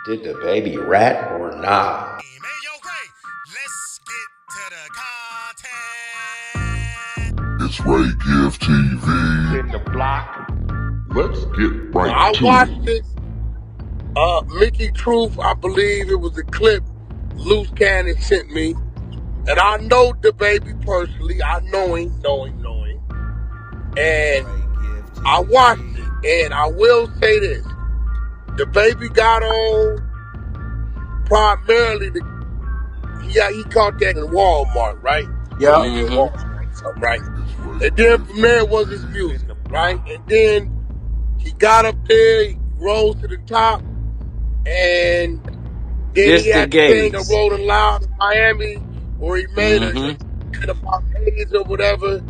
Did the baby rat or not? Let's get to the content. It's Ray Give TV. In the block. Let's get right I to watched it. it. Mickey Truth, I believe it was a clip Luce Cannon sent me. And I know the baby personally. I know him. And I watched it. And I will say this. The baby got on primarily he caught that in Walmart, right? Yeah. Walmart, something, right? And then from there was his music, right? And then he got up there, he rose to the top, and then This he the had to sing a gays. Rolling Loud in Miami, where he made a about AIDS or whatever.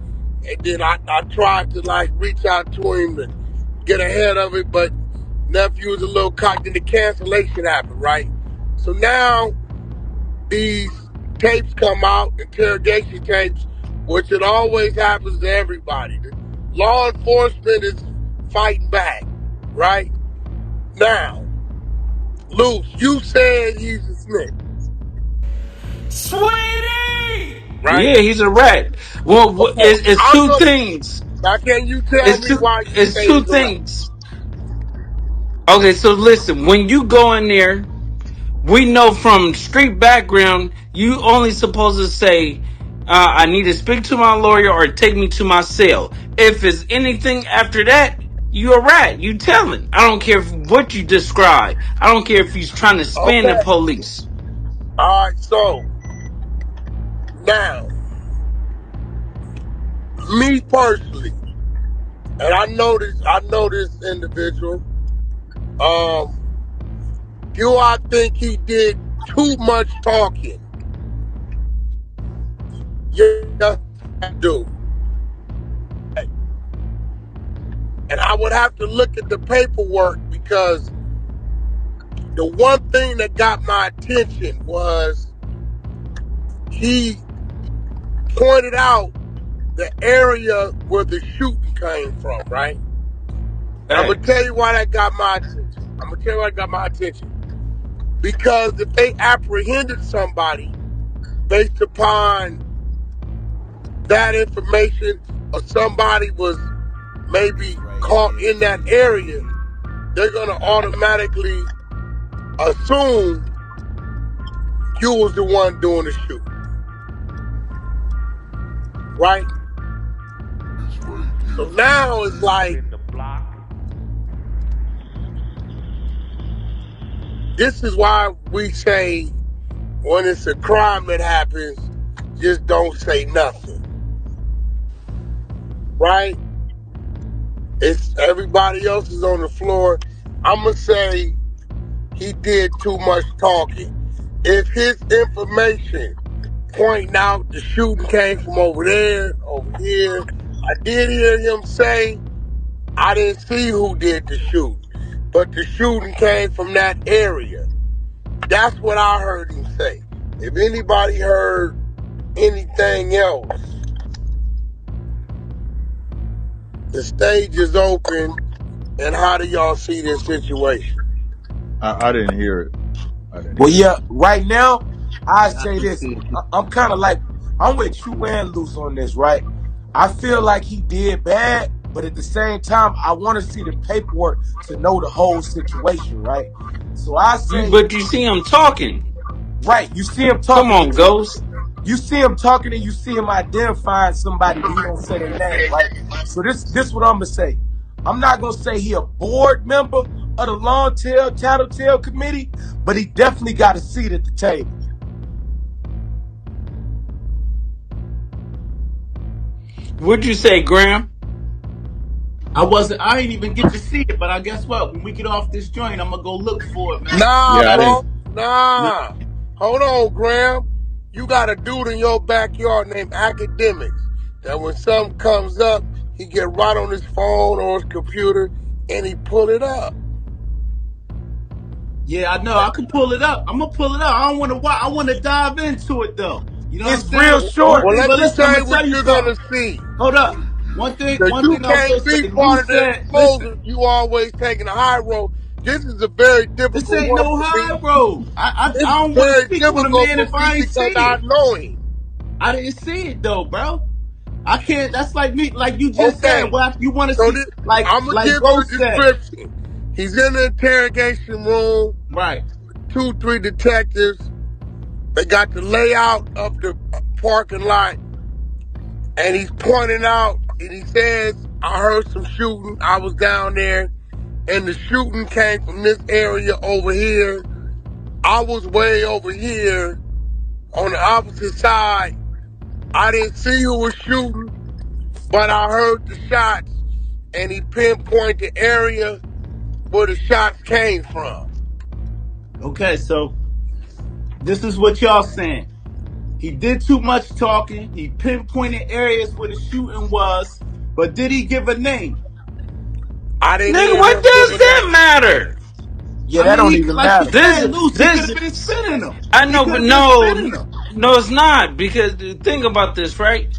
And then I tried to like reach out to him and get ahead of it, but nephew was a little cocked. Then the cancellation happened, right? So now these tapes come out, interrogation tapes, which it always happens to everybody. The law enforcement is fighting back, right? Now, Luce, you said he's a snitch, Sweetie! right? Yeah, he's a rat. Well, Okay, it's two things. now can you tell me why you It's say two he's a rat? things. Okay, so listen, when you go in there, we know from street background, you only supposed to say, I need to speak to my lawyer or take me to my cell. If it's anything after that, you a rat. You telling. I don't care what you describe. I don't care if he's trying to spin the Okay, police. all right, so now, me personally, and I know this individual, do I think he did too much talking? Yes, I do. And I would have to look at the paperwork because the one thing that got my attention was he pointed out the area where the shooting came from, right? And I'm going to tell you why that got my attention. Because if they apprehended somebody based upon that information or somebody was maybe caught in that area, they're going to automatically assume you was the one doing the shooting. Right? So now it's like, In the block. this is why we say when it's a crime that happens, just don't say nothing. Right? It's everybody else is on the floor. I'm going to say he did too much talking. If his information pointing out the shooting came from over there, over here, I did hear him say, I didn't see who did the shooting, but the shooting came from that area. That's what I heard him say. If anybody heard anything else, the stage is open, and how do y'all see this situation? I didn't hear it. Well, yeah, right now, I say this. I'm kind of like, I'm with you and Luce on this, right? I feel like he did bad, but at the same time, I want to see the paperwork to know the whole situation, right? So I say, but you see him talking. Right, you see him talking. Come on, Ghost. You see him talking and you see him identifying somebody, but he don't say their name, right? So this what I'm gonna say. I'm not gonna say he a board member of the Long Tail Tattletale Committee, but he definitely got a seat at the table. What'd you say, Graham? I ain't even get to see it, but I guess what? When we get off this joint, I'm gonna go look for it, man. Nah, Yeah, I bro. didn't. Nah. Hold on, Graham. You got a dude in your backyard named Akademiks that when something comes up, he get right on his phone or his computer and he pull it up. Yeah, I know. I can pull it up. I'm gonna pull it up. I don't want to watch. I want to dive into it though. You know It's what I'm saying? real short. Well, let But me listen, I'm tell you gonna tell what you you're something. gonna see. Hold up. One Because thing you I will can't say. be Luce part of the said, listen. exposers. You always taking a high road. this is a very This difficult ain't one no for me. high road. It's I don't want to very speak on a difficult man for if me I ain't because see I it. know him. I didn't see it though, bro. I can't. That's like me, like you just said. Okay, Well, you want to so see, this, I'm gonna like give you a Ghost said, description. He's in the interrogation room, right? 2-3 detectives. They got the layout of the parking lot, and he's pointing out, and he says, I heard some shooting. I was down there, and the shooting came from this area over here. I was way over here on the opposite side. I didn't see who was shooting, but I heard the shots, and he pinpointed the area where the shots came from. Okay, so this is what y'all saying. He did too much talking. He pinpointed areas where the shooting was, but did he give a name? I didn't Nigga, hear what him give does a that name. matter? Yeah, I that mean, don't he even like you matter. said, This, Luce. He could have been this, spinning them. I He know, could but have been no, spinning them. no, it's not because think about this, right?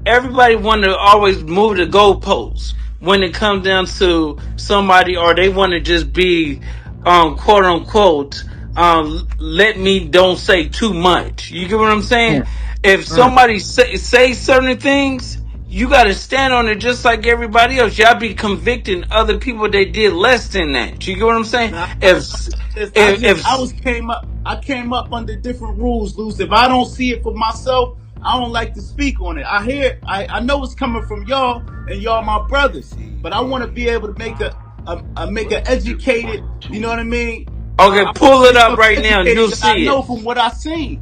Everybody want to always move the goalposts when it comes down to somebody, or they want to just be, quote unquote, let me don't say too much. You get what I'm saying? If somebody say certain things, you got to stand on it just like everybody else. Y'all be convicting other people they did less than that. You get what I'm saying? Now, If I came up under different rules, Luce. If I don't see it for myself, I don't like to speak on it. I know it's coming from y'all, and y'all my brothers, but I want to be able to make make an educated. You know what I mean? okay, I want pull to it say up something right now, and educated you'll that I see know it. from what I seen.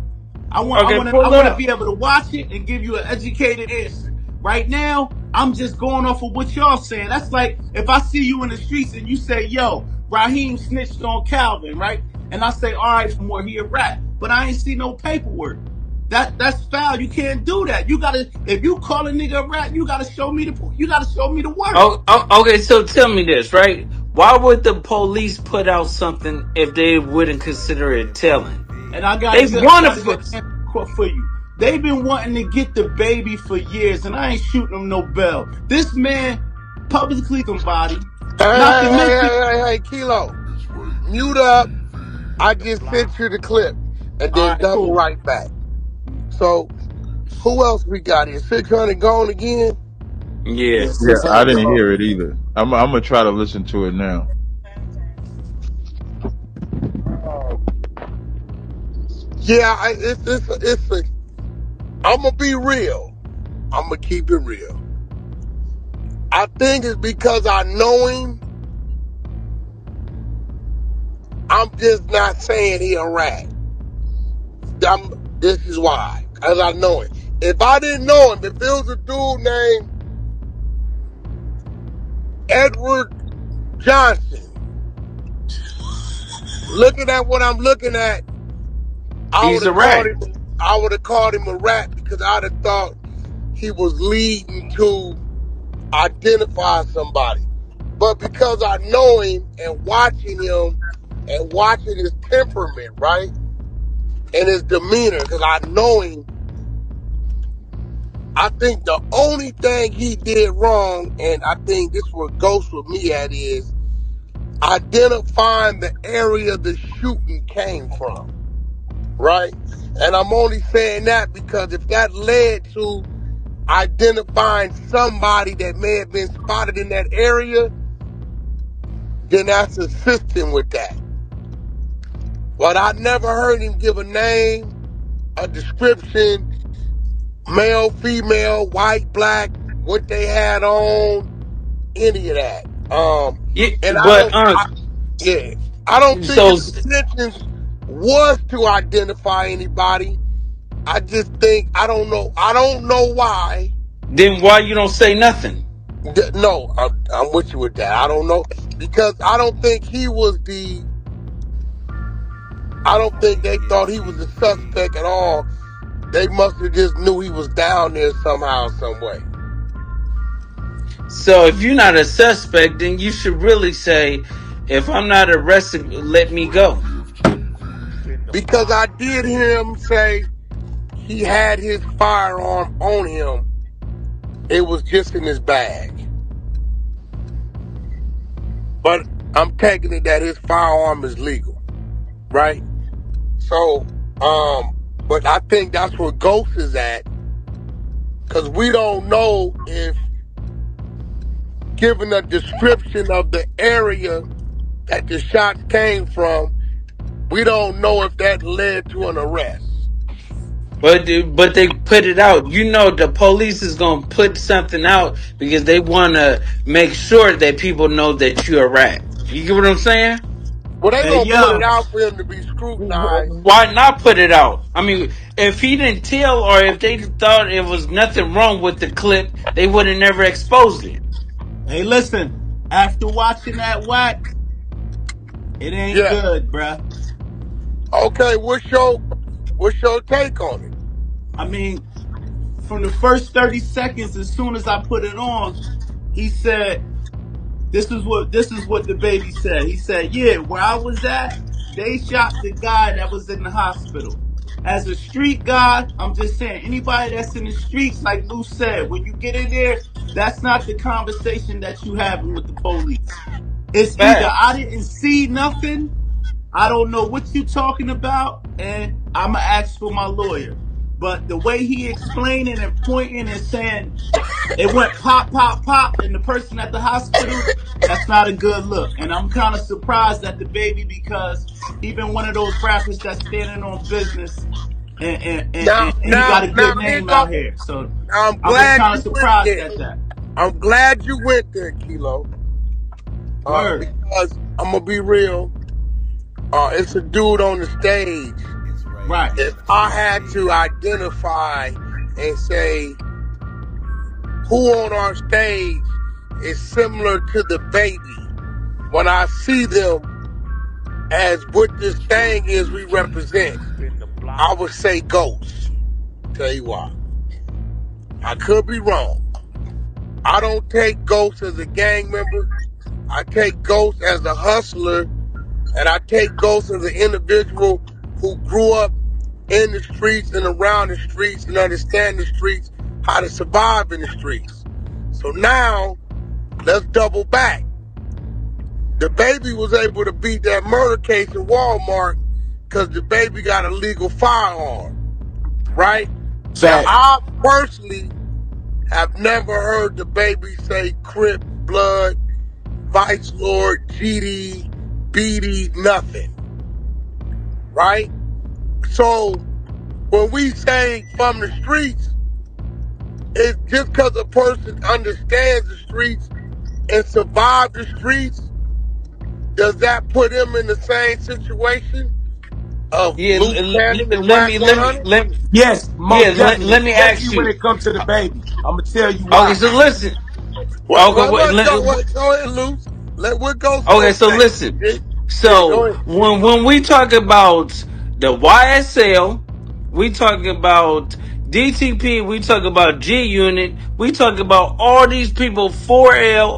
I Okay, pull want to up. be able to watch it and give you an educated answer. Right now, I'm just going off of what y'all saying. That's like if I see you in the streets and you say, "Yo, Raheem snitched on Calvin," right? And I say, "All right, from where he a rat," but I ain't see no paperwork. That's foul. You can't do that. You gotta, if you call a nigga a rat, you gotta show me the work. Okay, so tell me this, right? Why would the police put out something if they wouldn't consider it telling? And I got They want got a to good put. answer for you. They've been wanting to get the baby for years, and I ain't shooting them no bell. This man publicly somebody, Hey, not to hey, hey, mention. hey, hey, hey, Kilo, mute up. I just sent you the clip and All then right, double cool. right back. So, who else we got here? 600 gone again? Yeah. Yeah, Yeah, I 600 didn't gone. hear it either. I'm gonna try to listen to it now. Yeah, I'm going to be real. I'm going to keep it real. I think it's because I know him. I'm just not saying he a rat. This is why. Because I know him. If I didn't know him, if there was a dude named Edward Johnson, looking at what I'm looking at, I would He's a have called rat. him a rat because I'd have thought he was leading to identify somebody. But because I know him and watching his temperament, right? And his demeanor, because I know him, I think the only thing he did wrong, and I think this is what goes with me at, is identifying the area the shooting came from, right? And I'm only saying that because if that led to identifying somebody that may have been spotted in that area, then that's assisting with that. But I never heard him give a name, a description, male, female, white, black, what they had on, any of that. Yeah, And but I don't think so his intentions was to identify anybody. I just think I don't know why. then why you don't say nothing? No, I'm with you with that. I don't know because I don't think he was I don't think they thought he was a suspect at all. They must have just knew he was down there somehow, some way. So if you're not a suspect, then you should really say, if I'm not arrested, let me go. Because I did hear him say he had his firearm on him. It was just in his bag. But I'm taking it that his firearm is legal, right? So, but I think that's where Ghost is at, because we don't know if, given a description of the area that the shots came from, we don't know if that led to an arrest. But they put it out. You know, the police is gonna put something out because they want to make sure that people know that you're a rat. You get what I'm saying? Well, they Hey, gonna put it yo. out for him to be scrutinized. Why not put it out? I mean, if he didn't tell, or if they thought it was nothing wrong with the clip, they would have never exposed it. Hey, listen. After watching that Wack, it ain't Yeah. good, bruh. Okay, what's your take on it? I mean, from the first 30 seconds, as soon as I put it on, he said, this is what the baby said. He said, yeah, where I was at, they shot the guy that was in the hospital. As a street guy, I'm just saying, anybody that's in the streets, like Luce said, when you get in there, that's not the conversation that you having with the police. It's either Facts. I didn't see nothing, I don't know what you talking about, and I'ma ask for my lawyer. But the way he explaining and pointing and saying it went pop, pop, pop, and the person at the hospital, that's not a good look. And I'm kind of surprised at the baby, because even one of those rappers that's standing on business, and he got a good name out here. So I'm I'm just glad kind of you went surprised there. at that. I'm glad you went there, Kilo. Word. Because I'm gonna be real. It's a dude on the stage. Right. If I had to identify and say who on our stage is similar to the baby, when I see them as what this thing is we represent, I would say Ghost. Tell you why. I could be wrong. I don't take Ghost as a gang member. I take Ghost as a hustler, and I take Ghost as an individual who grew up in the streets and around the streets and understand the streets, how to survive in the streets. So now, let's double back. The baby was able to beat that murder case in Walmart because the baby got a legal firearm, right? Now, Fact. I personally have never heard the baby say Crip, Blood, Vice Lord, GD, BD, nothing, right? So when we say from the streets, it's just because a person understands the streets and survived the streets, does that put him in the same situation of Yeah, Luke Cannon and let Wack me 100? Yes, most yeah, definitely. let me ask Especially when you. it comes to the baby. I'm gonna tell you Okay, why. so listen. Wait, Okay, go ahead, Luce. What Ghost okay, gonna so say? listen. Yeah, go So ahead. when we talk about the YSL, we talk about DTP, we talk about G Unit, we talk about all these people, 4L,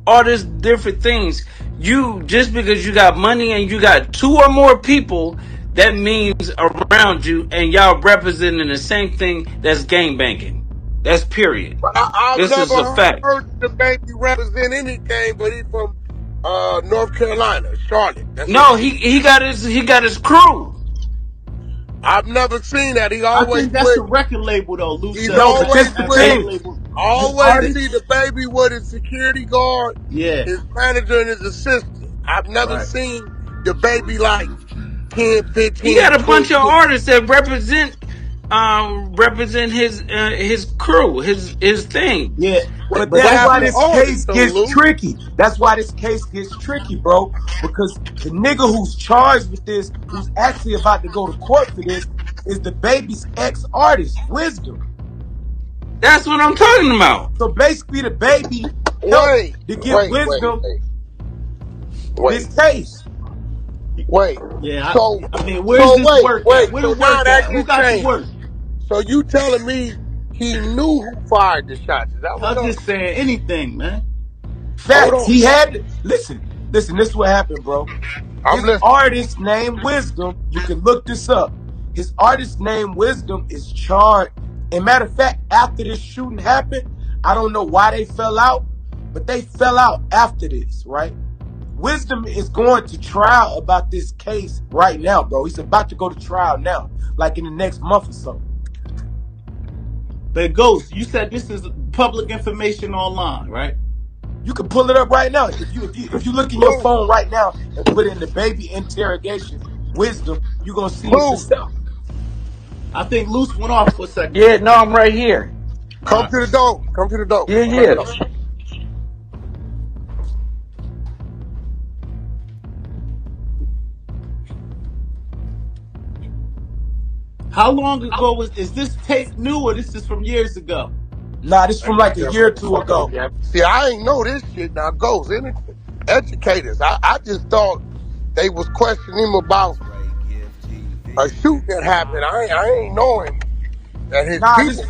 all this different things. You, just because you got money and you got two or more people, that means around you, and y'all representing the same thing, that's gang banging. That's period. But I've This is a never fact. heard the baby represent anything, but he's from North Carolina, Charlotte. That's No, what he got his crew. I've never seen that. He I always think that's a with record label, though, Luce. he's No, but always this the That with record thing. label. The always artist, see the baby with his security guard, Yeah. his manager, and his assistant. I've never Right. seen the baby like 10, 15, He got a bunch 20. of artists that represent his crew, his thing. Yeah. but But that's that's why the this artist, case though, gets Lou. tricky. That's why this case gets tricky, bro. Because the nigga who's charged with this, who's actually about to go to court for this, is the baby's ex-artist, Wisdom. That's what I'm talking about. So basically, the baby Wait, helped to give Wisdom this case. Wait. Yeah. So, I mean, where's this work at? Where so the now work that at? Who just got the changed. work? So you telling me he knew who fired the shots? Is that what I'm just saying anything, man. Facts. Hold on. He had to, listen. This is what happened, bro. I'm His listening. artist named Wisdom, you can look this up. His artist named Wisdom is charged. And matter of fact, after this shooting happened, I don't know why they fell out, but they fell out after this, right? Wisdom is going to trial about this case right now, bro. He's about to go to trial now, like in the next month or so. But Ghost, you said this is public information online, right? You can pull it up right now. If you look in your phone right now and put in the baby interrogation Wisdom, you're gonna see it yourself. I think Luce went off for a second. Yeah, no, I'm right here. Come to the door. Come to the door. Yeah, Let's yeah. go. How long ago is this tape new or this is from years ago? Nah, this from like a year or two ago. See, I ain't know this shit. Now, Ghost, educators. I just thought they was questioning him about a shooting that happened. I ain't knowing that his Nah, people.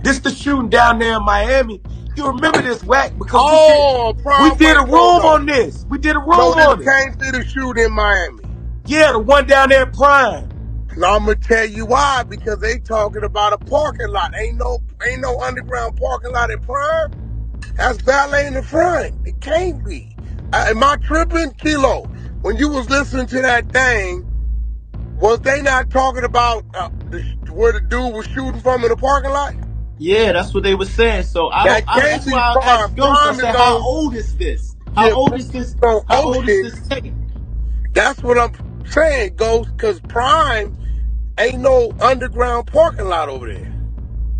this the shooting down there in Miami. You remember this, Wack? Because we Prime did a West, room on this. We did a room on this it. came through the shooting in Miami. Yeah, the one down there in Prime. Now I'm gonna tell you why, because they talking about a parking lot. Ain't no underground parking lot in Prime. That's valet in the front. It can't be. Am I tripping, Kilo? When you was listening to that thing, was they not talking about where the dude was shooting from in the parking lot? Yeah, that's what they were saying. So that's why I asked Ghost. I said, how old is this? How old is this? How old is this tape? That's what I'm saying, Ghost, because Prime ain't no underground parking lot over there.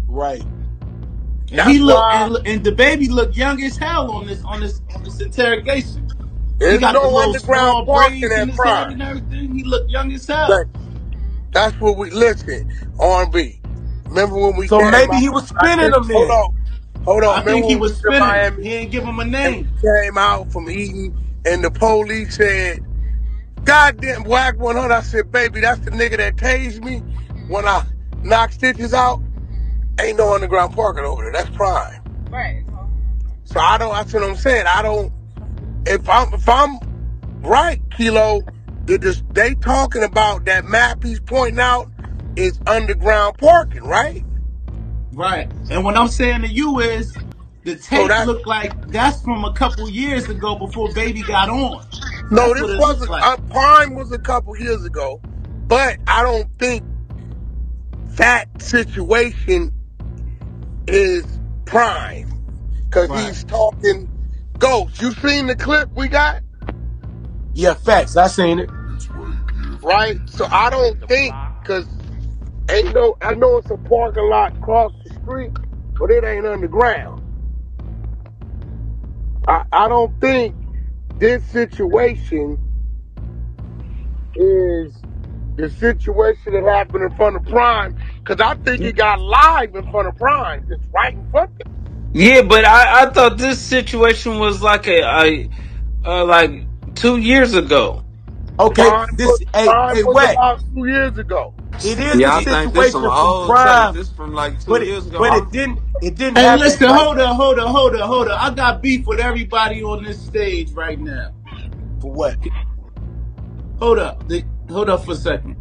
Right. And he looked, and the baby looked young as hell on this interrogation. There's he got no the little underground small parking braids in at his Prime. head and everything. He looked young as hell. That's what we listen. R&B. Remember when we? So maybe he was spinning them then. Hold on. I think he was spinning them. He didn't give him a name. He came out from eating, and the police said, "Goddamn, Wack 100." I said, "Baby, that's the nigga that tased me when I knocked stitches out. Ain't no underground parking over there. That's Prime." Right. So that's what I'm saying. If I'm right, Kilo, they talking about that map he's pointing out is underground parking, right? Right. And what I'm saying to you is the tape looked like that's from a couple years ago before Baby got on. No, this wasn't. Prime was a couple years ago, but I don't think that situation is Prime, because he's talking Ghost. You seen the clip we got? Yeah, facts. I seen it. Right? So I don't think, because I know it's a parking lot across the street, but it ain't underground. I don't think this situation is the situation that happened in front of Prime, because I think it got live in front of Prime. It's right in front of him. Yeah, but I thought this situation was like like 2 years ago. Okay, Prime was Wack. about 2 years ago. It is the situation from Prime. This from like 2 years ago. But it didn't Hey, happen. listen, hold on. I got beef with everybody on this stage right now. For what? Hold up for a second.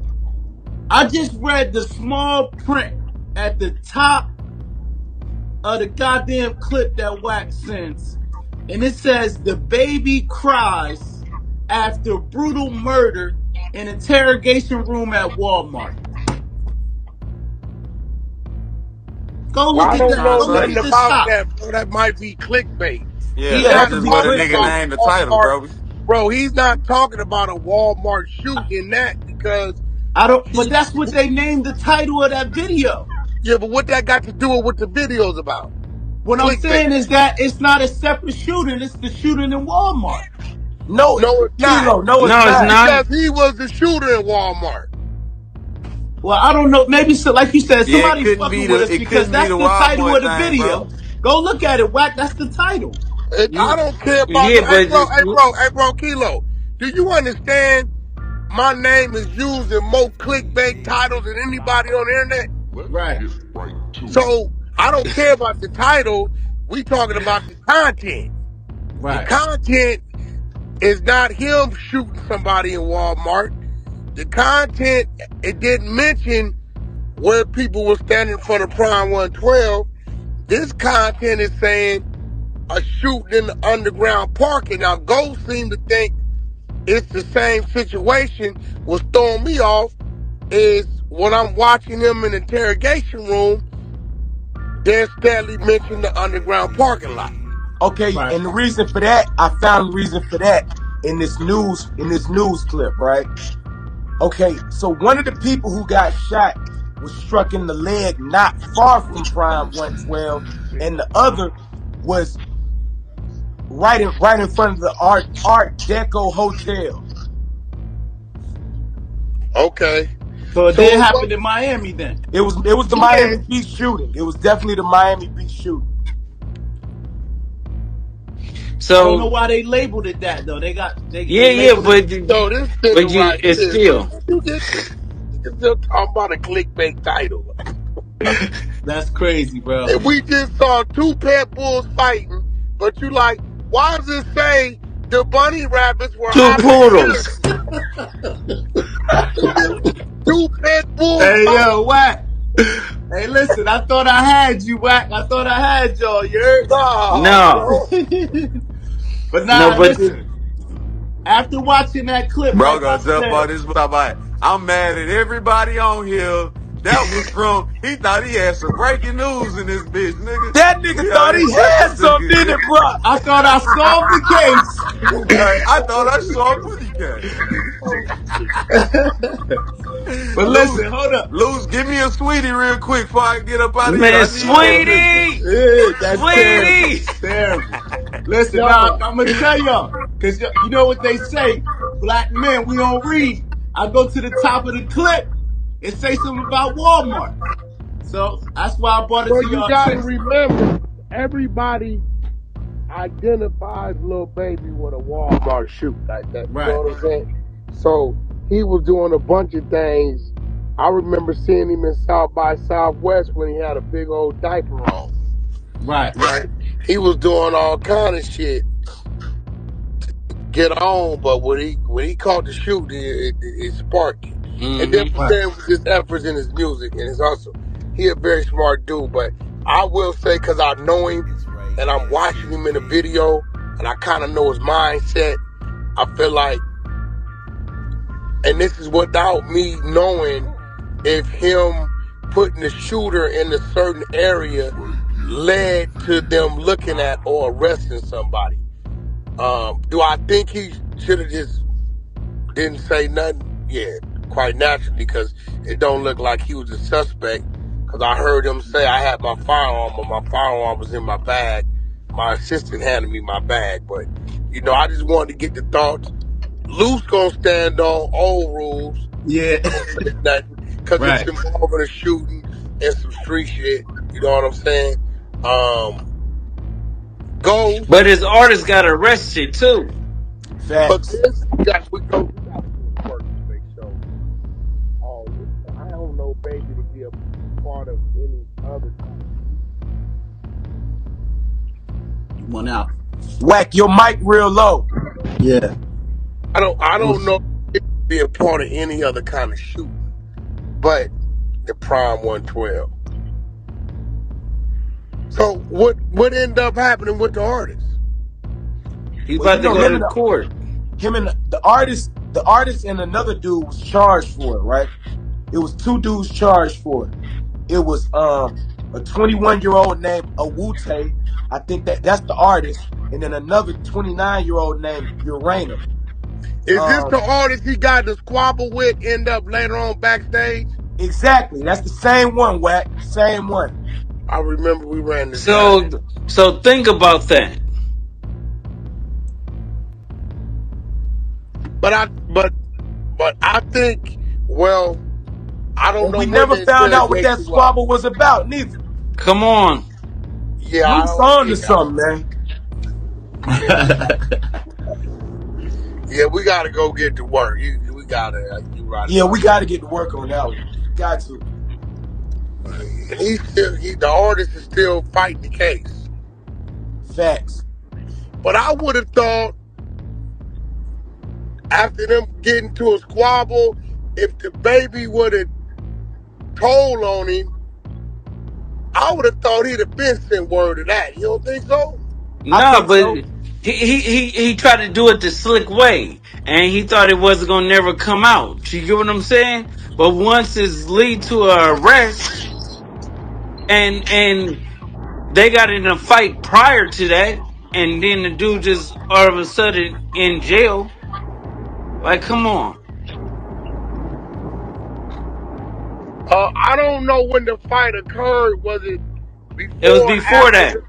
I just read the small print at the top of the goddamn clip that Wack sends, and it says the baby cries after brutal murder in interrogation room at Walmart. Go look at that. Go look at this top. That, bro. That might be clickbait. Yeah, that's just what a nigga named the title, bro. Bro, he's not talking about a Walmart shooting that, because but that's what they named the title of that video. Yeah, but what that got to do with what the video's about? What I'm saying is that it's not a separate shooting. It's the shooting in Walmart. No, it's not. No, it's not. Because he was the shooter in Walmart. Well, I don't know. Maybe so, like you said, somebody fucking with us because that's the title of the video. Go look at it, Wack. That's the title. I don't care about hey, bro, Kilo. Do you understand? My name is used in more clickbait titles than anybody on the internet. Right. So I don't care about the title. We talking about the content. Right. The content is not him shooting somebody in Walmart. The content, it didn't mention where people were standing in front of Prime 112. This content is saying a shooting in the underground parking. Now, Ghost seemed to think it's the same situation. What's throwing me off is when I'm watching him in the interrogation room, Dan Stanley mentioned the underground parking lot. Okay, Right. and the reason for that, I found the reason for that in this news clip, right? Okay, so one of the people who got shot was struck in the leg not far from Prime 112, and the other was right in front of the Art Deco Hotel. Okay. So it So did it happen was, in Miami then. It was the yeah. Miami Beach shooting. It was definitely the Miami Beach shooting. I don't know So why they labeled it that though. They yeah, labeled it. but So this nigga right it's here. So still. you get this. Nigga still talking about a clickbait title. That's crazy, bro. And we just saw two pit bulls fighting, but you like, why does it say the bunny rabbits were Two out of poodles. the two pit bulls Hey fighting? yo, Wack. Hey, listen, I thought I had you, Wack. I thought I had y'all, you heard? Nah, No. bro. But No, nah, but listen. After watching that clip, Bro, like I gonna jump said, on this about I'm mad at everybody on here. That was from he thought he had some breaking news in this bitch, nigga. That nigga We thought already he got had this some, nigga, didn't it, bro? I thought I solved the case. nigga. I thought I saw a money cat. But Luce, listen, hold up. Luce, give me a sweetie real quick before I get up out of here. man, I need that nigga. sweetie, That's terrible. sweetie. Terrible. Listen, now Nah. I'm gonna tell y'all, cause you know what they say, black men, we don't read. I go to the top of the clip and say something about Walmart. So that's why I brought it But to you y'all gotta attention. remember, everybody identifies Lil Baby with a Walmart shoot like that. You Right. know what I'm saying? So he was doing a bunch of things. I remember seeing him in South by Southwest when he had a big old diaper on. Right. Right. He was doing all kind of shit to get on, but when he caught the shoot, it sparked it. And then Mm-hmm. for saying with his efforts in his music and his hustle, he a very smart dude. But I will say, cause I know him and I'm watching him in a video and I kind of know his mindset, I feel like, and this is without me knowing if him putting the shooter in a certain area led to them looking at or arresting somebody. Do I think he should have just didn't say nothing? Yeah, quite naturally, because it don't look like he was a suspect. Because I heard him say I had my firearm, but my firearm was in my bag. My assistant handed me my bag, but I just wanted to get the thoughts. Luce gonna stand on old rules. Yeah. Don't say nothing because Right. it's involving a shooting and some street shit. You know what I'm saying? Goes, But his artist got arrested too. but Facts. this we got to do work to make sure. Oh, I don't know, baby, to be a part of any other. You went out. Wack, your mic real low. Yeah. I don't know if to be a part of any other kind of shooting, but the Prime 112. So what ended up happening with the artist? He's Well, about to go to court. him and the artist and another dude was charged for it, right? It was two dudes charged for it. It was a 21-year-old named Awute. I think that's the artist, and then another 29-year-old named Urana. Is this the artist he got the squabble with end up later on backstage? Exactly. That's the same one, Wack. Same one. I remember we ran this down. So think about that. But I think, well, I don't And know. we when never the found out what that interrogation was. squabble was about, neither. Come on. Yeah, Luce on to something, man. Yeah, we gotta go get to work. We gotta. You right. Yeah, we got to get to work on that one. Got to. The artist is still fighting the case. Facts. But I would have thought after them getting to a squabble, if the baby would have told on him, I would have thought he'd have been sent word of that. You don't think so? Nah, but so. he tried to do it the slick way, and he thought it wasn't gonna never come out. You get what I'm saying? But once it's lead to a arrest, and they got in a fight prior to that, and then the dude just all of a sudden in jail. Like, come on. I don't know when the fight occurred. Was it It was before or before after that.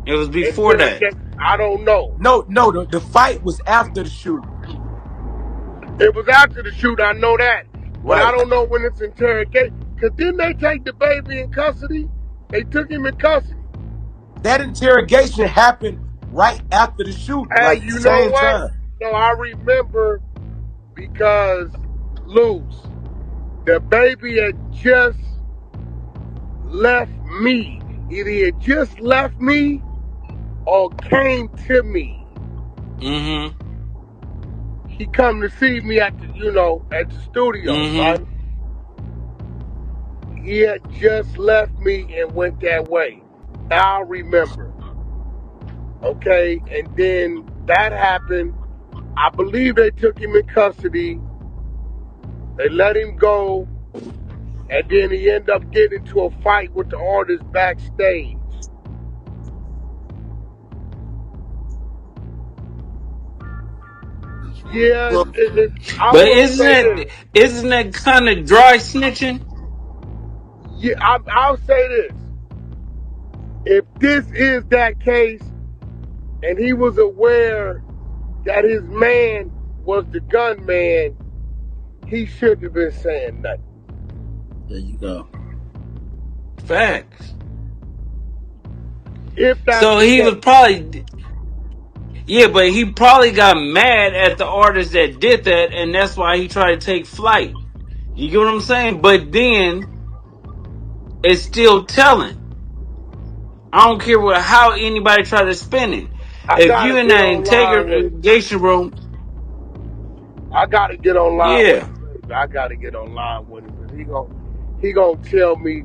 It was the before that. interrogation? I don't know. No, the fight was after the shooting. It was after the shoot. I know that, but I Right. don't know when it's interrogation. Cause didn't they take the baby in custody? They took him in custody. That interrogation happened right after the shooting, Hey, like the you know same what? time. No, I remember because Luce, the baby had just left me. Either he had just left me or came to me. Mm-hmm. He come to see me at the, at the studio, right? He had just left me and went that way. Now I remember. Okay, and then that happened. I believe they took him in custody. They let him go, and then he ended up getting into a fight with the artist backstage. Yeah, I But want to say this. isn't that kind of dry snitching? Yeah, I'll say this. If this is that case, and he was aware that his man was the gunman, he shouldn't have been saying nothing. There you go. Facts. If that's So the he was case. probably, yeah, but he probably got mad at the artist that did that, and that's why he tried to take flight. You get what I'm saying? But then it's still telling. I don't care how anybody try to spin it. I If you gotta in get that online with him. interrogation room, I gotta get online with yeah. him. I gotta get online with him. He gonna tell me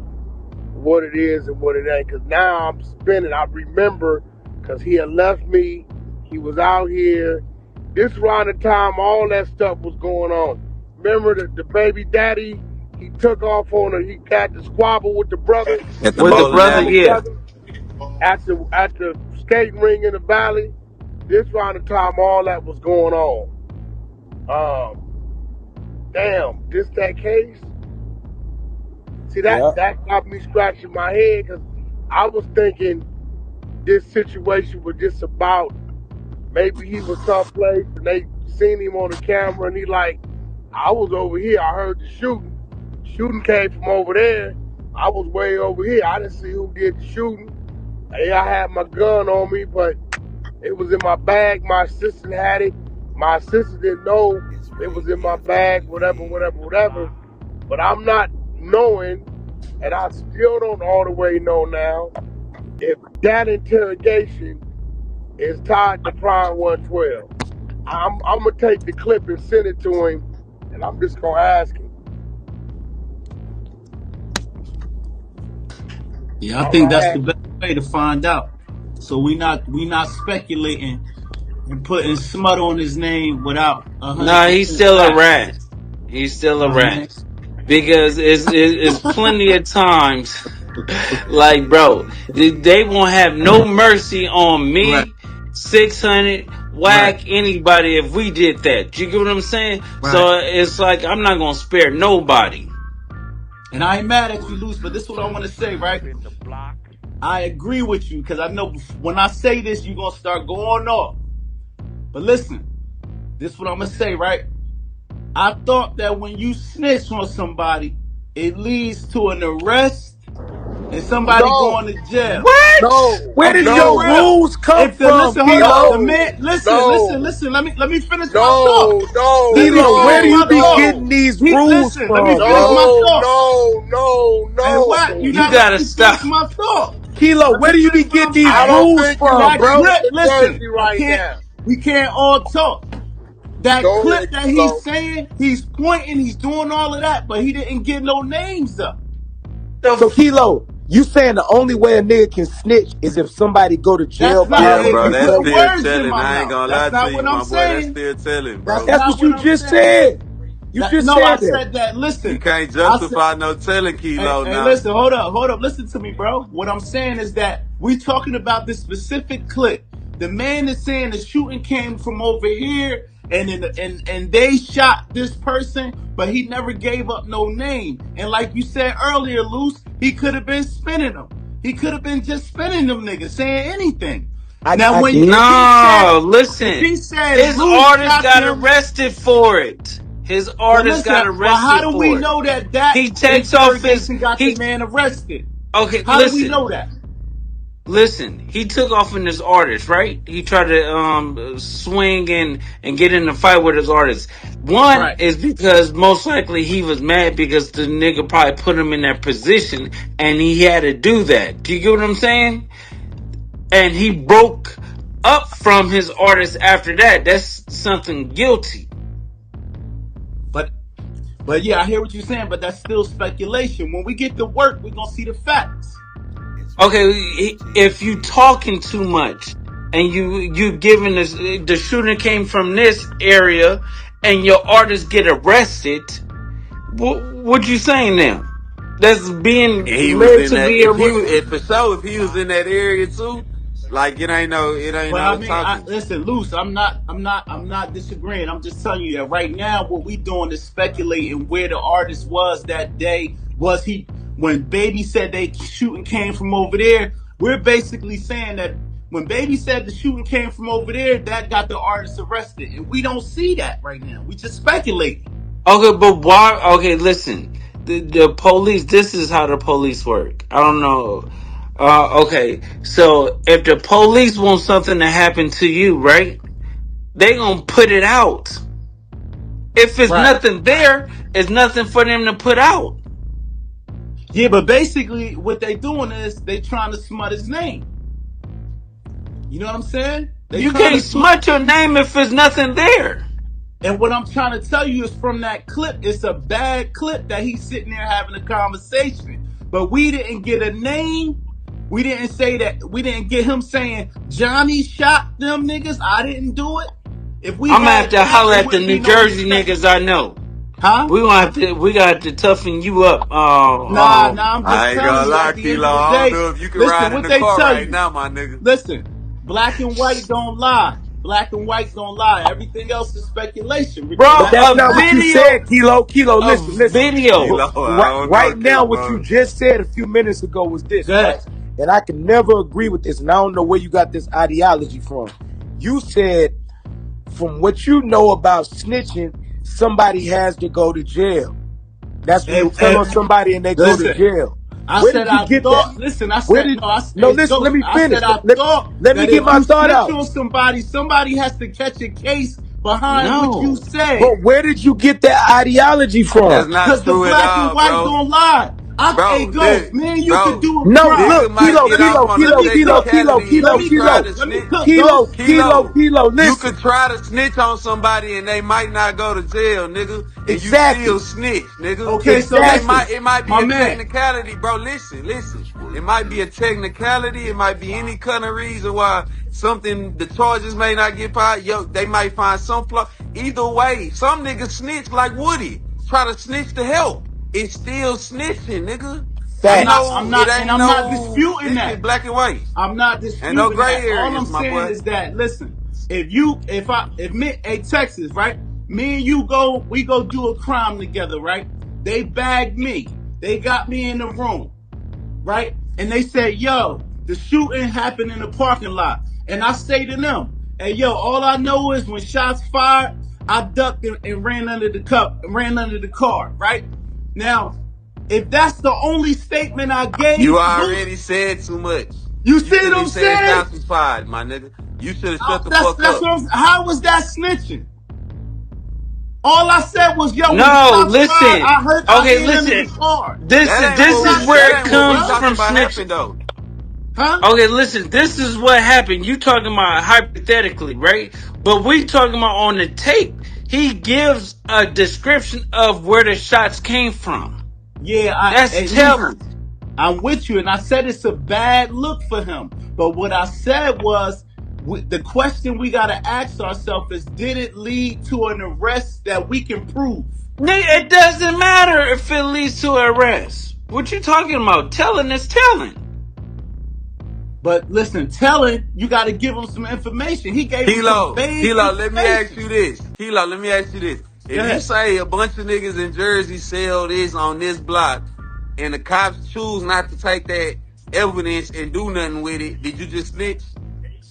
what it is and what it ain't. Cause now I'm spinning. I remember, cause he had left me. He was out here. This around the time all that stuff was going on. Remember the baby daddy? He took off on her. He got the squabble with the brother. At the With the bowling brother, alley. yeah. At the skating ring in the valley. This around the time all that was going on. Damn, this that case? See, that got me scratching my head, because I was thinking this situation was just about maybe he was someplace and they seen him on the camera and he like, I was over here, I heard the shooting. Shooting came from over there. I was way over here. I didn't see who did the shooting. Hey, I had my gun on me, but it was in my bag. My assistant had it. My assistant didn't know it was in my bag, whatever. But I'm not knowing, and I still don't all the way know now, if that interrogation is tied to Prime 112. I'm going to take the clip and send it to him, and I'm just going to ask him. Yeah, I think that's the best way to find out. So we not speculating and putting smut on his name without 100% Nah, he's still a facts. rat. He's still a Oh, rat. man. Because it's plenty of times, like, bro, they won't have no mercy on me, Right. 600, Wack, anybody if we did that. You get what I'm saying? Right. So it's like, I'm not going to spare nobody. And I ain't mad at you, Luce, but this is what I want to say, right? I agree with you, because I know when I say this, you're going to start going off. But listen, this is what I'm going to say, right? I thought that when you snitch on somebody, it leads to an arrest and somebody going to jail. What? No. Where did your rules come If the from, listen, hold Kilo? up, the man, listen. Let me finish my thought. Kilo, where do you be getting these rules Listen, from, let me finish bro? my thought. No. And what? You gotta stop. Finish my thought. Kilo, where do you be getting these I don't rules think you from, like bro? it. Listen, right now. we can't all talk. That Go clip ahead, that Kilo. he's saying, he's pointing, he's doing all of that, but he didn't get no names up. So Kilo, You saying the only way a nigga can snitch is if somebody go to jail That's not. Yeah, behind what bro, he You that's say? putting still words in telling. my I ain't mouth. gonna That's lie to not you, what I'm my boy. That's saying. still telling, That's bro. That's not what what you I'm just saying. said. You just No, I said that. said that. You Listen, can't I said. justify no telling Hey, Kilo hey, now. listen, hold up, listen to me, bro. What I'm saying is that we talking about this specific clip. The man is saying the shooting came from over here, and they shot this person, but he never gave up no name. And like you said earlier, Luce, he could have been spinning them. He could have been just spinning them niggas, saying anything. Now, I when get it. No, if listen. he said His Luce artist shot got them, arrested for it. His well, artist listen. got Well, how arrested do we for it. know that that He takes off his interrogation got the he man arrested? okay, How do we know listen. that? Listen, he took off in his artist, right? He tried to swing and get in a fight with his artist. One Right. is because most likely he was mad because the nigga probably put him in that position and he had to do that. Do you get what I'm saying? And he broke up from his artist after that. That's something guilty. But yeah, I hear what you're saying, but that's still speculation. When we get to work, we're gonna see the facts. Okay, if you talking too much and you giving this, the shooting came from this area and your artist get arrested, what you saying now? That's being And he was led in to that. be a. If for sure, if he was in that area too, like it ain't But I no mean, talking. listen, Luce, I'm not disagreeing. I'm just telling you that right now, what we doing is speculating where the artist was that day. Was he when Baby said they shooting came from over there? We're basically saying that when Baby said the shooting came from over there, that got the artist arrested, and we don't see that right now. We just speculating. Okay, but why? Okay, listen. The police. This is how the police work. I don't know. Okay, so if the police want something to happen to you, right? They gonna put it out. If it's Right. nothing there, it's nothing for them to put out. Yeah, but basically what they doing is they trying to smut his name. You know what I'm saying? They You trying to can't smut. smut your name if there's nothing there. And what I'm trying to tell you is from that clip, it's a bad clip that he's sitting there having a conversation. But we didn't get a name. We didn't say that. We didn't get him saying, Johnny shot them niggas. I didn't do it. If we I'm gonna have had to that, holler it at the wouldn't be New no Jersey mistake. niggas I know. Huh? We got to toughen you up. Nah, I'm just I ain't telling gonna you lie, at the end Kilo. of the I don't day, know if you can listen, ride in what the they car tell right you. now, my nigga. Listen, black and white don't lie. Black and white don't lie. Everything else is speculation. Bro, But that's a not what you video, said, Kilo. Kilo, a listen. video. Kilo, I Right, don't know, right now, what you K-Bro. just said a few minutes ago was this, right? Good. And I can never agree with this, and I don't know where you got this ideology from. You said, from what you know about snitching, somebody has to go to jail. That's when you tell on somebody and they go to Listen, jail. I Where said did you I get that? thought. Listen, I Where said did no. no? Listen, let Joseph, me I finish. said I thought Let me that get if my you thought snitch out. on somebody, somebody has to catch a case behind what you No. say. But where did you get that ideology That's from? not Cause the true at black and all, white bro. don't lie. Hey, Bro, Ghost, man, you could bro, do a No, crime. nigga look, might kilo, get off kilo, on a Let kilo, me kilo, cook. kilo, technicality and Let kilo, you me could try cook. kilo, to Let me snitch. cook, kilo, Ghost. kilo, Kilo, kilo. you Listen, could try to snitch on somebody and they might not go to jail, nigga, and you exactly, still snitch, nigga. Okay, so exactly. listen, It might be my a man. technicality, bro. Listen. It might be a technicality. It might be any kind of reason why the charges may not get filed. Yo, they might find some flaw. Either way, some niggas snitch like Woody. Try to snitch to help. It's still snitching, nigga. Facts. I'm not disputing This shit that. black and white. I'm not Ain't no disputing gray that. All I'm areas, my saying boy. is that listen, if me, hey Texas, right? Me and you we go do a crime together, right? They bagged me. They got me in the room, right? And they said, yo, the shooting happened in the parking lot. And I say to them, hey yo, all I know is when shots fired, I ducked and ran under the car, right? Now, if that's the only statement I You gave, Luce, already said too much. you You see what shouldn't I'm have said saying? shots was fired, my nigga. You should have shut the fuck That's up. what how was that snitching? All I said was, yo, when the No, shots fired, listen. I Okay, ran under listen. the car. This is That's not where it That ain't what snitching, we comes bro. talking from about snitching. happened though. Huh? Okay, listen, this is what happened. You talking about hypothetically, right? But we talking about on the tape. He gives a description of where the shots came from. Yeah, That's hey, Luce, telling. I'm with you, and I said it's a bad look for him. But what I said was, the question we got to ask ourselves is, did it lead to an arrest that we can prove? Nigga, it doesn't matter if it leads to arrest. What you talking about? Telling is telling. But listen, telling, you got to give him some information. He gave him some vague information. Let me ask you this. Kilo, let me ask you this. If you say a bunch of niggas in Jersey sell this on this block, and the cops choose not to take that evidence and do nothing with it, did you just snitch?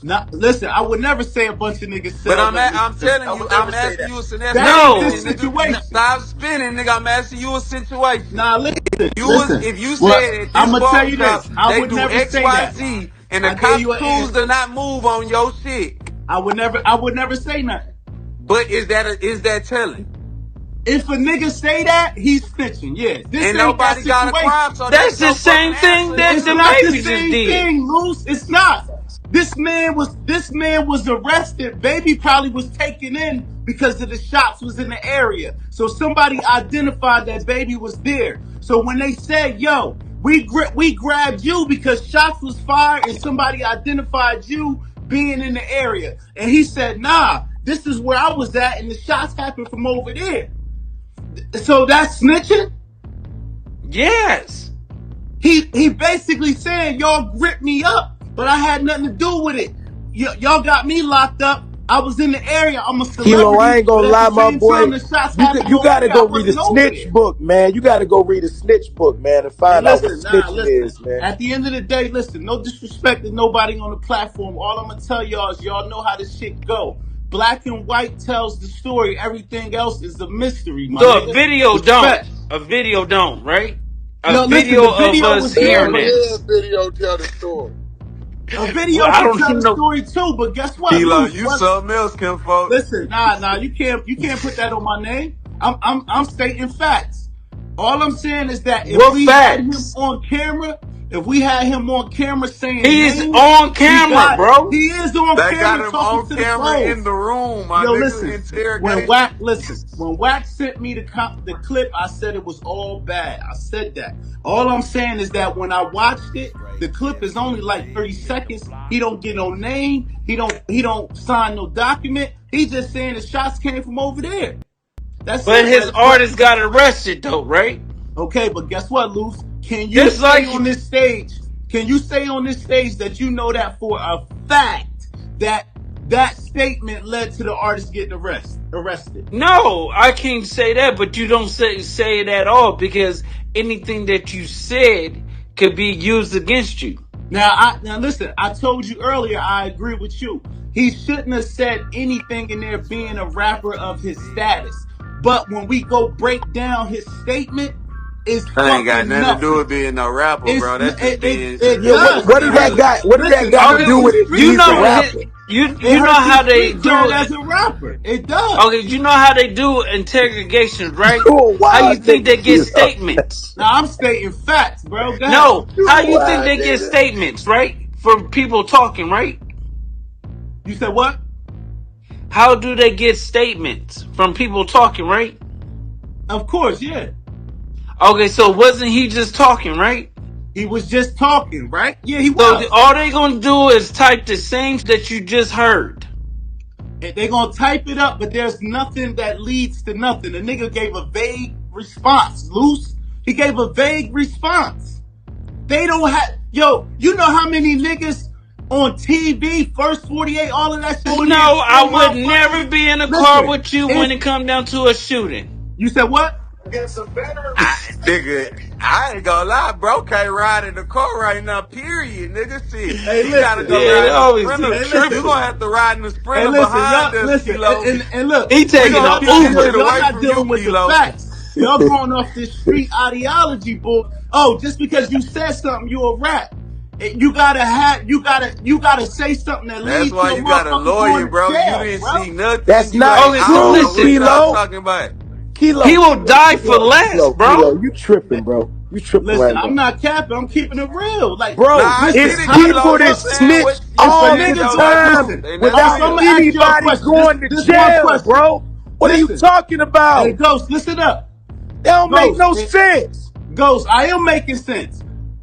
Now, listen, I would never say a bunch of niggas sell. But I'm telling you, I'm asking you a scenario. That's the situation. Stop spinning, nigga. I'm asking you a situation. Nah, listen. If you said I'm gonna tell you this, this, I would do never X, say Y, that. Z, and the cops choose to not move on your shit. I would never say nothing. But is that telling? If a nigga say that, he's snitching. Yeah, this and nobody got a crime, so that's the same thing that the baby just did. It's not the same thing, Luce. It's not. This man was arrested. Baby probably was taken in because of the shots was in the area. So somebody identified that baby was there. So when they said, "Yo, we grabbed you because shots was fired," and somebody identified you being in the area, and he said, "Nah, this is where I was at, and the shots happened from over there." So that's snitching? Yes. He basically saying, y'all gripped me up, but I had nothing to do with it. Y'all got me locked up. I was in the area. I'm a celebrity. Kilo, I ain't gonna lie, my boy. You gotta go read a snitch book, man. You gotta go read a snitch book, man, and find out what snitching is, man. At the end of the day, listen, no disrespect to nobody on the platform. All I'm gonna tell y'all is y'all know how this shit go. Black and white tells the story. Everything else is a mystery, my So nigga. a video don't, right? A video of us hearing this. Video tell the story. A video can tell the story too, but guess what? Kilo, you something else, Kim folks. Listen, nah, you can't put that on my name. I'm stating facts. All I'm saying is that if we had him on camera saying he's on camera, bro. He is on camera. They got him on camera in the room. My nigga, Interrogation. When Wack sent me the clip, I said it was all bad. I said that. All I'm saying is that when I watched it, the clip is only like 30 seconds. He don't get no name. He don't sign no document. He's just saying the shots came from over there. But his artist got arrested though, right? Okay, but guess what, Luce? Can you say on this stage that you know that for a fact that statement led to the artist getting arrested? No, I can't say that, but you don't say it at all because anything that you said could be used against you. Now listen, I told you earlier, I agree with you. He shouldn't have said anything in there being a rapper of his status. But when we go break down his statement, it's ain't got nothing to do with being no rapper, bro. That's just being. What did that got to do with it? You know how they do it as a rapper. It does. Okay, you know how they do interrogations, right? How you think they get statements? Now I'm stating facts, bro. Go ahead. No, how you think they get statements, right? From people talking, right? You said what? How do they get statements from people talking, right? Of course, yeah. Okay, so wasn't he just talking, right? He was just talking, right? Yeah, he was. So all they gonna do is type the same that you just heard. They're gonna type it up, but there's nothing that leads to nothing. The nigga gave a vague response, Luce. He gave a vague response. They don't have, you know how many niggas on TV, First 48, all of that shit? No, I would never be in a car with you when it come down to a shooting. You said what? Nigga, I ain't gonna lie, bro. Can't ride in the car right now, period, nigga. Shit. Hey, you gotta go ride in the Sprinter. You gonna have to ride in the Sprinter behind us, Kilo. And look, he taking an Uber. Y'all not dealing with the facts. Y'all going off this street ideology, boy. Oh, just because you said something, you a rap. You gotta say something that leads to a motherfucker. That's why you got a lawyer, bro. Jail, you didn't see nothing. That's not true, Kilo. Talking about. Kilo. He will die for less, bro. Kilo, you tripping, bro. You tripping. Listen, right I'm not capping. I'm keeping it real. Like, bro, it's people that snitch all the time without anybody going to jail, bro. What are you talking about? Hey, Ghost, listen up. That don't make no sense. Ghost, I am making sense.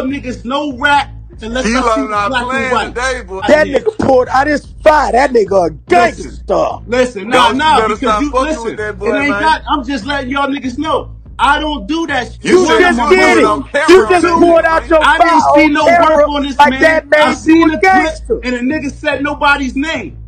y'all niggas know rap, unless I see Kilo the not black and playing white today, boy. out That here. nigga pulled out his fire. That nigga a Listen, gangster. Ghost, you better because stop you fucking with listen. that It boy, ain't man. got. I'm just letting y'all niggas know. I don't do that shit. You You said One, you just I'm want to a do did it it. on Muslim. You camera on just that Two, pulled nigga, out man. your I fire didn't see on no work camera on this like man. that I made you seen a a clip, gangster. and the nigga said nobody's name.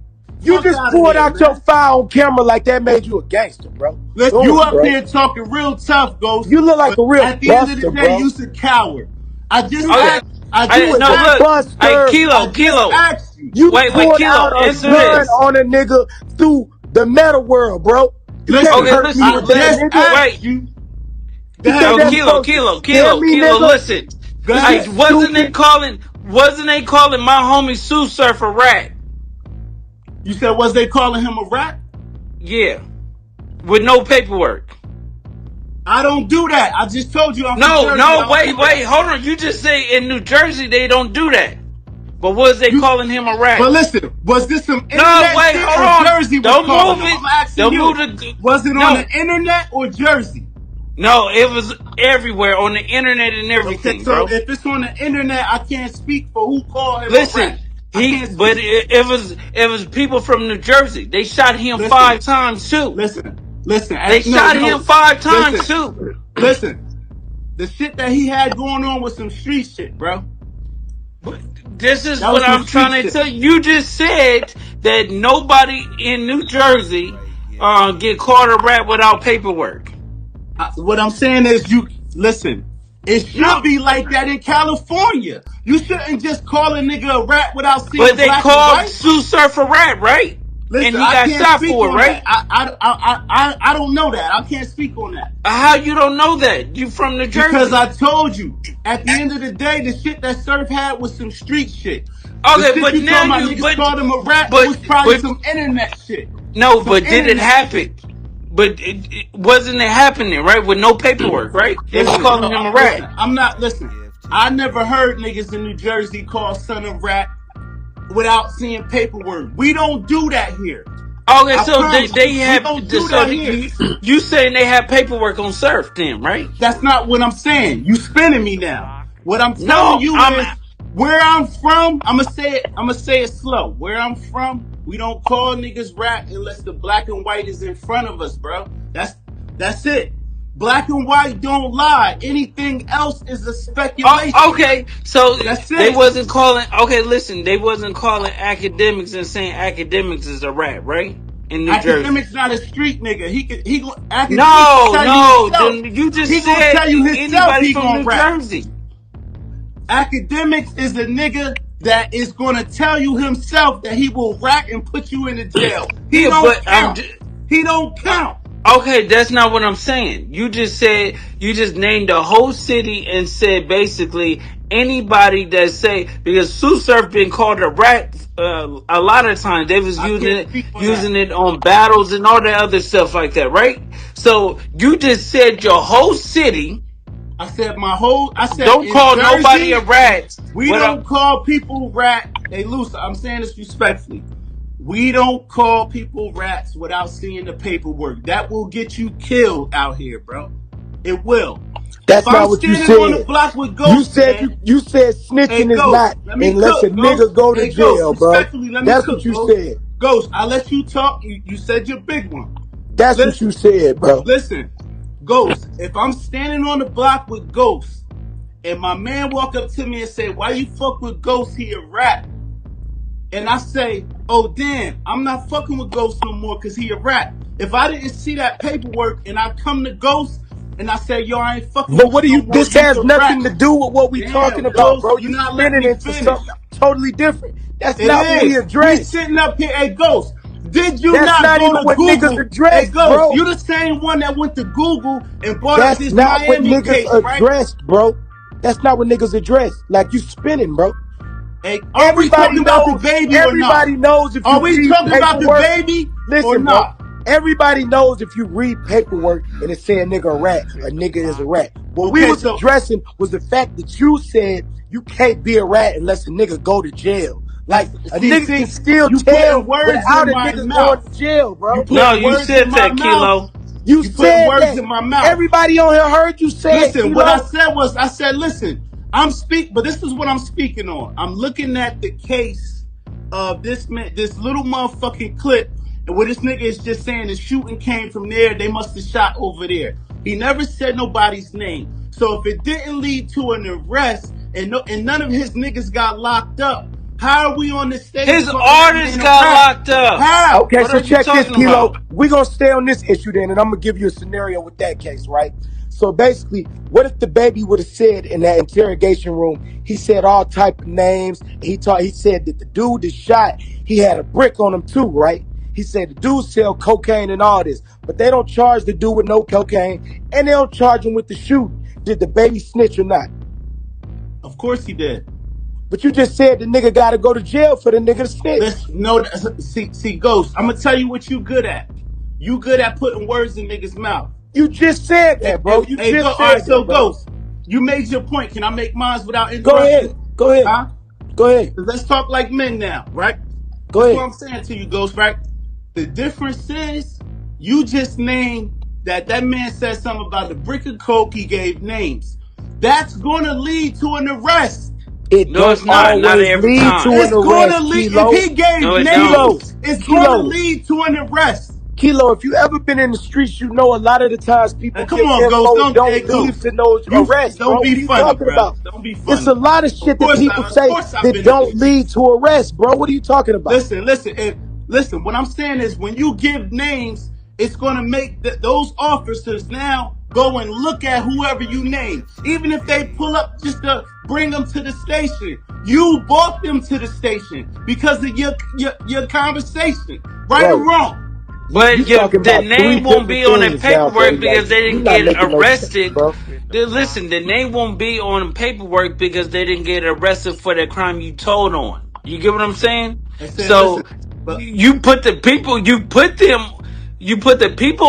You Fuck just out of pulled here, out your man. fire on camera like that made you a gangster, bro. You Do it, up bro. here talking real tough, Ghost, You look like but a real at the end of the buster, day, bro. you's a coward. I just You Okay. asked. I you I just is no a asked. look. Hey, buster. I Kilo, just Kilo. asked you. You Wait, pulled out Kilo. a Answer gun this. on a nigga through the meta world, bro. You can't Okay, Listen, hurt me I with listen. that, just nigga. asked Wait. you. Go You think ahead, Yo, that's Goose. Kilo, supposed to Kilo, scare Kilo, me, Kilo. nigga? Listen. Go Is I you ahead. stupid? wasn't they calling my homie Sue Surfer rat? You said, was they calling him a rat? Yeah, with no paperwork. I don't do that. I just told you I'm from No, Jersey. I no, don't do that. hold on. You just say in New Jersey they don't do that. But was they You, calling him a rat? but listen, was this some No, internet wait, shit hold or on. Jersey was Don't calling move him? it. I'm asking Don't you. move the. Was it on No, the internet or Jersey? no, it was everywhere on the internet and Okay, everything, so bro. if it's on the internet, I can't speak for who called him a rat. Listen, I can't but speak. it was people from New Jersey. They shot him Listen, 5 times too. listen. They No, shot him no. 5 times Listen, too. listen. The shit that he had going on was some street shit, bro. But this is That what was some I'm street trying to shit. tell you. You just said that nobody in New Jersey get caught a rat without paperwork. What I'm saying is, you listen. It should No, be like that in California. You shouldn't just call a nigga a rat without but seeing they black and called white. Sue Surfer rat, right? And Listen, he I got can't shot speak for it, on that. right? I don't know that. I can't speak on that How you don't know that? You from New because Jersey? I told you. At the end of the day, the shit that Surf had was some street shit. The Okay, shit but you now talking about you, niggas called him a rat, it but, was probably but some internet shit. no, Some but did it internet shit. happen? But wasn't it happening, right? With no paperwork, right? They was Listen, calling no, him a rat. I'm not, listen. I never heard niggas in New Jersey call son of rat without seeing paperwork. We don't do that here. Okay, I so promise they you, we have don't do so that here. you saying they have paperwork on Surf then, right? That's not what I'm saying. You spinning me now. What I'm telling No, you is where I'm from. I'ma say it slow. Where I'm from, we don't call niggas rat unless the black and white is in front of us, bro. That's it. Black and white don't lie. Anything else is a speculation. Oh, okay, so That's they it. wasn't calling. Okay, listen, they wasn't calling academics and saying academics is a rat, right? In New Jersey. Academics not a street nigga. Academics No, tell you no, himself. then you just He gonna said tell you himself anybody he from gonna New rap. Jersey. Academics is a nigga that is gonna tell you himself that he will rat and put you in the jail. He Yeah, don't but I'm. count. He don't count. Okay, that's not what I'm saying. You just said you just named the whole city and said basically anybody that say because Sue Surf been called a rat a lot of times. They was I can't speak on using that. it on battles and all that other stuff like that, right? So you just said your whole city. I said Don't in call Jersey, nobody a rat. we don't call people rat. Hey, Luce, I'm saying this respectfully. We don't call people rats without seeing the paperwork. That will get you killed out here, bro. It will. That's If I'm not what you standing on the said. block with You Ghost, said man, you said hey, snitching is Ghost, not let me unless a cook, nigga Ghost. go to Hey, Ghost, jail, bro. respectfully, let me That's cook, what you Ghost. said. Ghost, I let you talk. You said your big one. That's what you said, bro. Listen, Ghost, if I'm standing on the block with Ghost, and my man walk up to me and say, why you fuck with Ghost, he a rat? And I say, oh damn, I'm not fucking with Ghost no more because he a rat. If I didn't see that paperwork and I come to Ghost and I say, yo, I ain't fucking But with what do you you? no more, This you's has a nothing rat. to do with what we talking Damn, about, Ghost, bro. you're You not letting spinning me into finish. something totally different. That's It not what we is. We addressed. sitting up here, hey Ghost. Did you That's not not go even to what niggas Google? Hey addressed, Ghost, bro. you the same one that went to Google and brought up That's this not what Miami niggas case, right? addressed, bro. That's not what niggas addressed. Like you spinning, bro. Hey, are we Everybody talking about the knows. baby or not? Everybody knows if Are you we read talking about the paperwork. baby or Listen, bro. not? Everybody knows if you read paperwork and it's saying nigga a rat, a nigga is a rat. What we Okay, was so addressing was the fact that you said you can't be a rat unless a nigga go to jail. Like a nigga can still you tell putting words without in a my nigga going mouth. to jail, bro. You No, putting you words in said my that, mouth. Kilo. You You putting said words that. in my mouth. Everybody on here heard you say it, Listen, what I Kilo. said was, I said, listen, but this is what I'm speaking on. I'm looking at the case of this little motherfucking clip, and where this nigga is just saying the shooting came from there. They must have shot over there. He never said nobody's name. So if it didn't lead to an arrest and none of his niggas got locked up, how are we on the stage? His artists got locked up. How? Okay, What so are you check this, talking Kilo. about? We're going to stay on this issue then, and I'm going to give you a scenario with that case, right? So basically, what if the baby would have said in that interrogation room, he said all type of names. He said that the dude that shot, he had a brick on him too, right? He said the dude sell cocaine and all this, but they don't charge the dude with no cocaine, and they don't charge him with the shooting. Did the baby snitch or not? Of course he did. But you just said the nigga got to go to jail for the nigga to snitch. No, see, Ghost, I'm going to tell you what you good at. You good at putting words in niggas' mouth. You just said that, bro. You just said all right, so that, bro. Ghost, you made your point. Can I make mine without interrupting? Go ahead. Huh? Go ahead. Let's talk like men now, right? Go That's ahead. what I'm saying to you, Ghost, right? The difference is you just named that man said something about the brick of coke. He gave names. That's going to lead to an arrest. No, it's not. Not every time. It's going to lead. Kilo. If he gave names, it's going to lead to an arrest. Kilo, if you ever been in the streets, you know a lot of the times people come on, Ghost, don't lead to no arrest, bro. Don't be funny, bro. Don't be funny. It's a lot of shit that people say that don't lead to arrest, bro. What are you talking about? Listen. What I'm saying is when you give names, it's going to make those officers now go and look at whoever you name. Even if they pull up just to bring them to the station. You brought them to the station because of your conversation. Right or wrong. But the name won't be on the paperwork because they didn't get arrested. Listen, the name won't be on paperwork because they didn't get arrested for the crime you told on. You get what I'm saying? So you put the people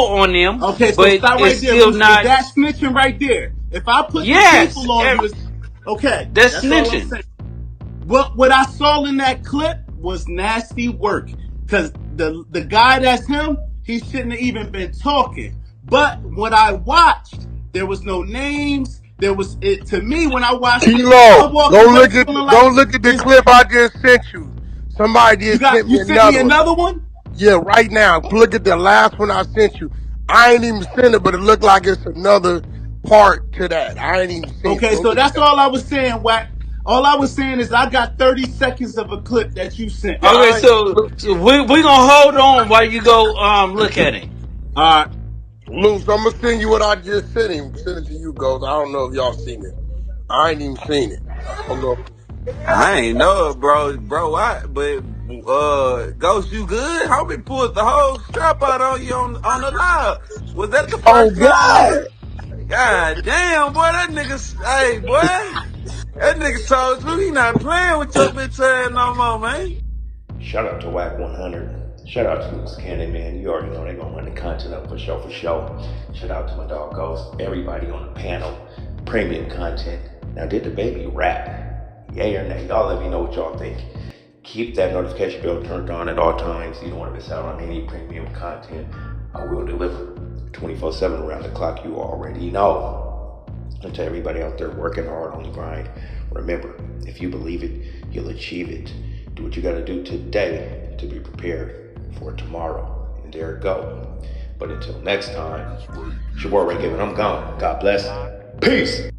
on them. Okay, so but stop right there. Is that snitching right there? If I put the people on you, okay, that's snitching. What I saw in that clip was nasty work. Because the guy that's him, he shouldn't have even been talking. But what I watched, there was no names. There was to me when I watched. Kilo, don't look at the clip I just sent you. Somebody just sent me another one. Yeah, right now. Look at the last one I sent you. I ain't even sent it, but it looked like it's another part to that. I ain't even seen it. Okay, so that's all I was saying, Wack. All I was saying is I got 30 seconds of a clip that you sent. Okay, so we're gonna hold on while you go look at it. All right. Luce, I'm gonna send you what I just sent him. Send it to you, Ghost. I don't know if y'all seen it. I ain't even seen it. I don't know. I ain't know it, bro. But Ghost, you good? Homie pulled the whole strap out on you on the live. Was that the first God. God damn, boy, that nigga told you he not playing with your bitch ass no more, man. Shout out to Wack 100. Shout out to Luce Cannon, man. You already know they gonna run the content up for show. Shout out to my dog Ghost. Everybody on the panel. Premium content. Now, did the baby rap? Yay or nay? Y'all let me know what y'all think. Keep that notification bell turned on at all times. You don't want to miss out on any premium content. I will deliver 24/7 around the clock. You already know. And to everybody out there working hard on the grind, remember, if you believe it, you'll achieve it. Do what you gotta do today to be prepared for tomorrow. And there it go. But until next time, it's your boy Ricc, and I'm gone. God bless. Peace.